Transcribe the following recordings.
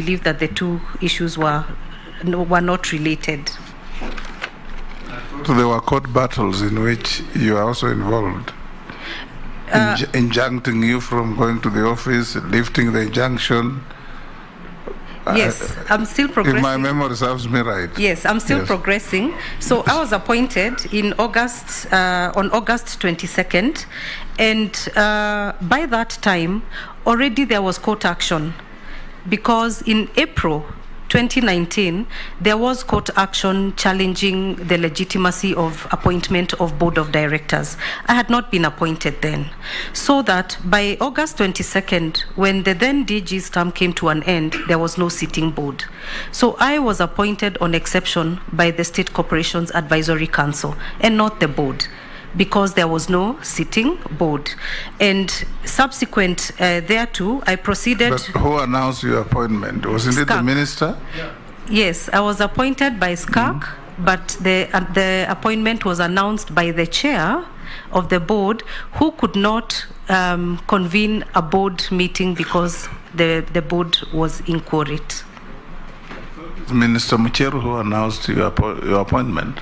believe that the two issues were not related. So there were court battles in which you are also involved, injuncting you from going to the office, lifting the injunction. Yes, I'm still progressing. If my memory serves me right. Yes, I'm still progressing. So I was appointed in August, on August 22nd, and by that time, already there was court action, because in April 2019, there was court action challenging the legitimacy of appointment of board of directors. I had not been appointed then. So that by August 22nd, when the then DG's term came to an end, there was no sitting board. So I was appointed on exception by the State Corporations Advisory Council and not the board, because there was no sitting board. And subsequent thereto, I proceeded... But who announced your appointment? Wasn't it the minister? Yes, I was appointed by SCAC, but the appointment was announced by the chair of the board, who could not convene a board meeting because the board was in quorum. Minister Mucheru who announced your appointment?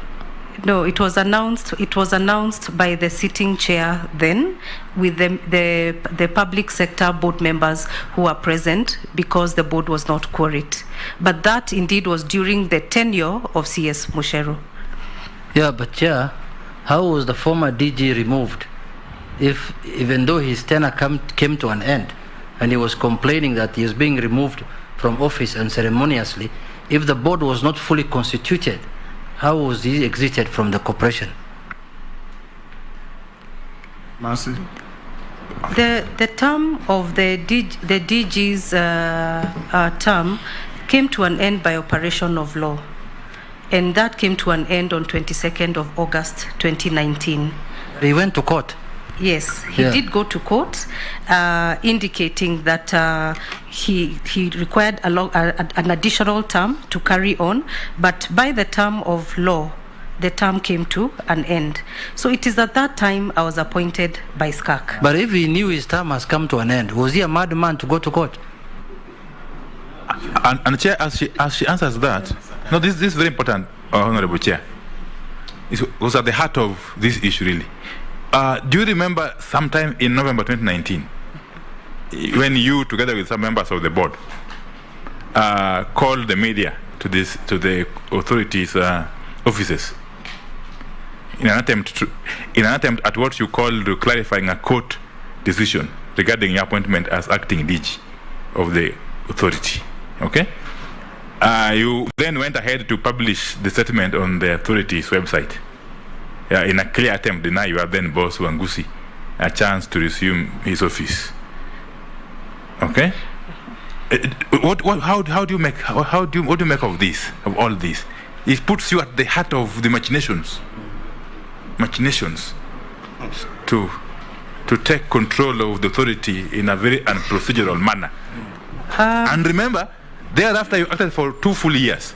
No, it was announced. It was announced by the sitting chair then, with the public sector board members who were present, because the board was not quorate. But that indeed was during the tenure of CS Mucheru. Yeah, but Chair, how was the former DG removed? If even though his tenure came to an end, and he was complaining that he was being removed from office unceremoniously, if the board was not fully constituted, how was he exited from the corporation? Mercy? The term of the DG's term came to an end by operation of law, and that came to an end on 22nd of August 2019. He went to court. Yes, he did go to court, indicating that he required an additional term to carry on, but by the term of law, the term came to an end. So it is at that time I was appointed by SCAC. But if he knew his term has come to an end, was he a madman to go to court? And Chair, as she answers that, no, this is very important, Honorable Chair. It was at the heart of this issue, really. Do you remember sometime in November 2019, when you, together with some members of the board, called the media to the authorities' offices in an attempt at what you called clarifying a court decision regarding your appointment as acting DG of the authority? Okay. You then went ahead to publish the statement on the authority's website. In a clear attempt to deny your then boss Wangusi a chance to resume his office. Okay. How do you make what do you make of this, of all this? It puts you at the heart of the machinations to take control of the authority in a very unprocedural manner. And remember, thereafter you acted for 2 full years,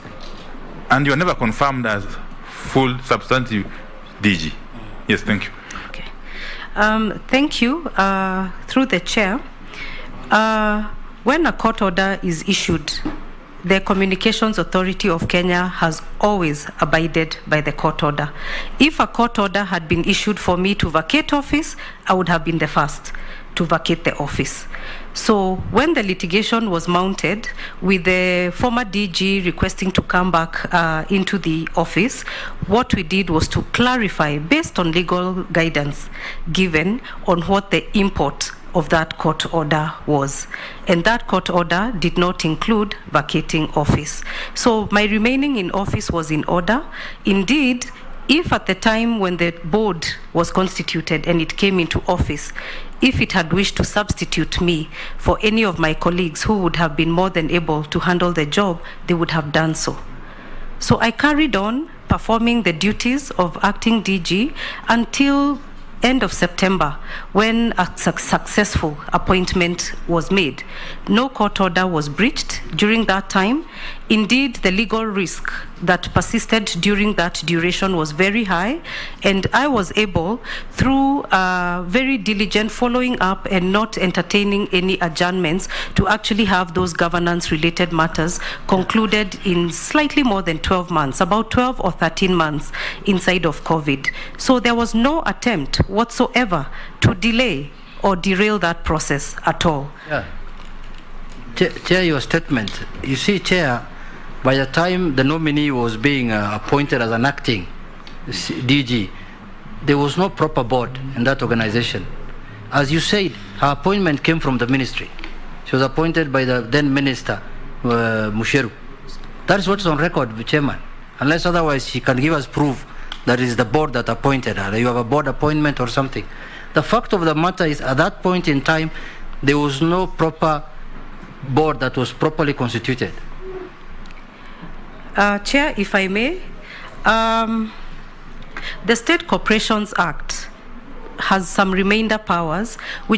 and you are never confirmed as full substantive DG. Yes, thank you. Okay. Thank you. Through the chair, when a court order is issued, the Communications Authority of Kenya has always abided by the court order. If a court order had been issued for me to vacate office, I would have been the first to vacate the office. So when the litigation was mounted, with the former DG requesting to come back into the office, what we did was to clarify, based on legal guidance given, on what the import of that court order was. And that court order did not include vacating office. So my remaining in office was in order. Indeed, if at the time when the board was constituted and it came into office, if it had wished to substitute me for any of my colleagues who would have been more than able to handle the job, they would have done so. So I carried on performing the duties of acting DG until end of September, when a successful appointment was made. No court order was breached during that time. Indeed, the legal risk that persisted during that duration was very high, and I was able, through very diligent following up and not entertaining any adjournments, to actually have those governance-related matters concluded in slightly more than 12 months, about 12 or 13 months inside of COVID. So there was no attempt whatsoever to delay or derail that process at all. Yeah. Chair, your statement. You see, Chair, by the time the nominee was being appointed as an acting DG, there was no proper board in that organization. As you said, her appointment came from the ministry. She was appointed by the then minister, Musheru. That is what is on record, Chairman. Unless otherwise she can give us proof that it is the board that appointed her. You have a board appointment or something. The fact of the matter is, at that point in time, there was no proper board that was properly constituted. Chair, if I may, the State Corporations Act has some remainder powers which